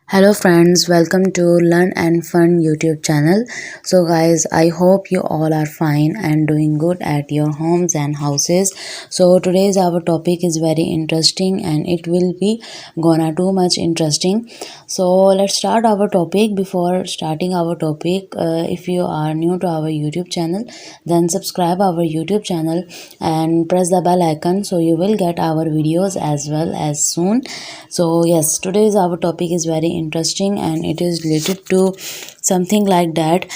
Hello friends, welcome to Learn and Fun YouTube channel. So guys, I hope you all are fine and doing good at your homes and houses. So today's our topic is very interesting and it will be gonna too much interesting. So let's start our topic. Before starting our topic, if you are new to our YouTube channel, then subscribe our YouTube channel and press the bell icon so you will get our videos as well as soon. So yes, today's our topic is very interesting and it is related to something like that,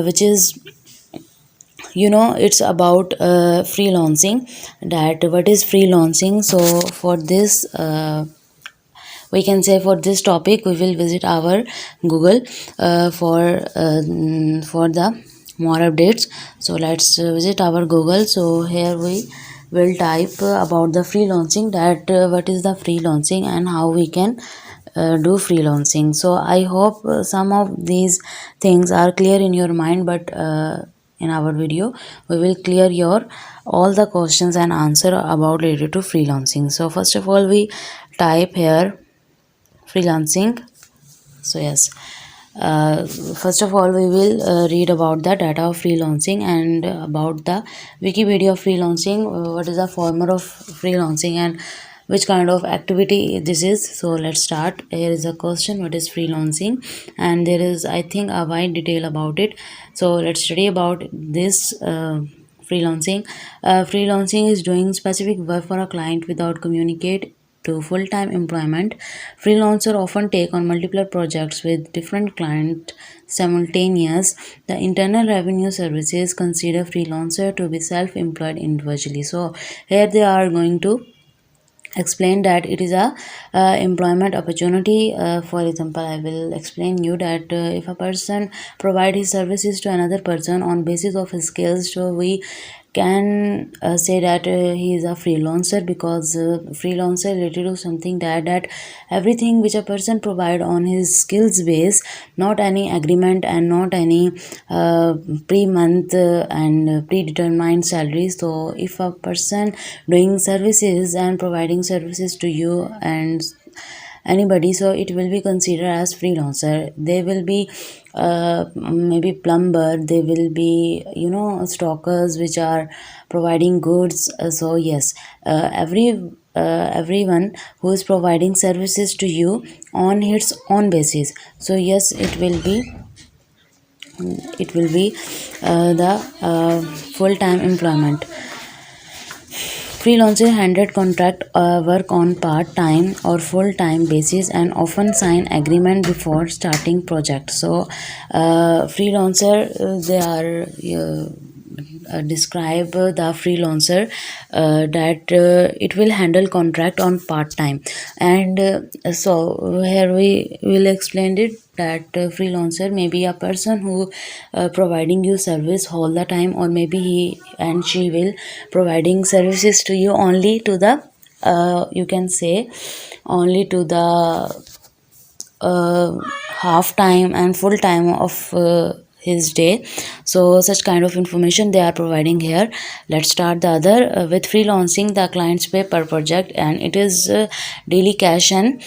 which is, it's about freelancing. That what is freelancing? So for this, we can say for this topic we will visit our Google for the more updates. So let's visit our Google. So here we will type about the freelancing, that what is the freelancing and how we can do freelancing. So I hope some of these things are clear in your mind, but in our video we will clear your all the questions and answer about related to freelancing. So first of all, we type here freelancing. So yes, first of all we will read about the data of freelancing and about the Wikipedia of freelancing, what is the format of freelancing and which kind of activity this is. So let's start. Here is a question, what is freelancing, and there is, I think, a wide detail about it. So let's study about this freelancing. Freelancing is doing specific work for a client without communicate to full-time employment. Freelancers often take on multiple projects with different clients simultaneous. The Internal Revenue Services consider freelancer to be self-employed individually. So here they are going to explain that it is a employment opportunity. For example, I will explain you that if a person provide his services to another person on basis of his skills, so we can say that he is a freelancer, because freelancer related to something that everything which a person provide on his skills base, not any agreement and not any pre-month and predetermined salary. So if a person doing services and providing services to you and anybody, so it will be considered as freelancer. They will be maybe plumber, they will be stockers which are providing goods. So yes, everyone who is providing services to you on its own basis. So yes, it will be the full-time employment. Freelancers handle contract work on part-time or full-time basis and often sign agreement before starting project. So, freelancer, they are describe the freelancer that it will handle contract on part-time, and so here we will explain it that freelancer may be a person who providing you service all the time, or maybe he and she will providing services to you only to the you can say only to the half time and full time of his day. So such kind of information they are providing here. Let's start the other. With freelancing, the clients pay per project and it is daily cash and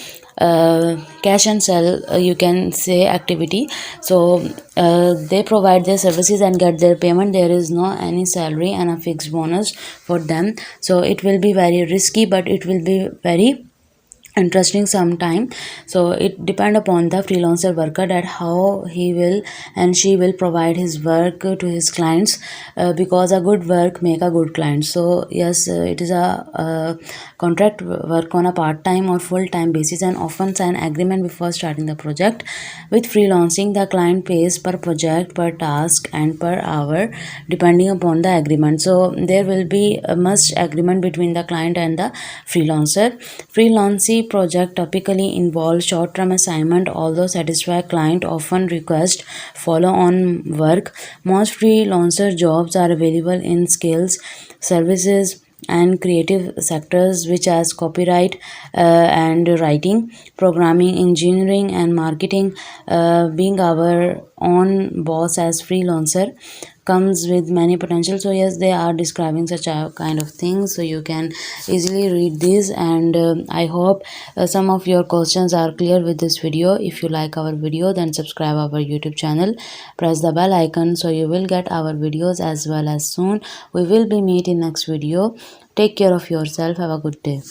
sell, you can say, activity. So they provide their services and get their payment. There is no any salary and a fixed bonus for them. So it will be very risky, but it will be very interesting sometime. So it depend upon the freelancer worker that how he will and she will provide his work to his clients, because a good work make a good client. So yes, it is a contract work on a part-time or full-time basis and often sign agreement before starting the project. With freelancing, the client pays per project, per task and per hour depending upon the agreement. So there will be a must agreement between the client and the freelancer. Freelancing project typically involve short-term assignment, although satisfy client often request follow-on work. Most freelancer jobs are available in skills, services and creative sectors, which as copyright and writing, programming, engineering and marketing. Being our own boss as freelancer, comes with many potential. So yes, they are describing such a kind of thing, so you can easily read this. And I hope some of your questions are clear with this video. If you like our video, then subscribe our YouTube channel, press the bell icon, so you will get our videos as well as soon. We will be meet in next video. Take care of yourself. Have a good day.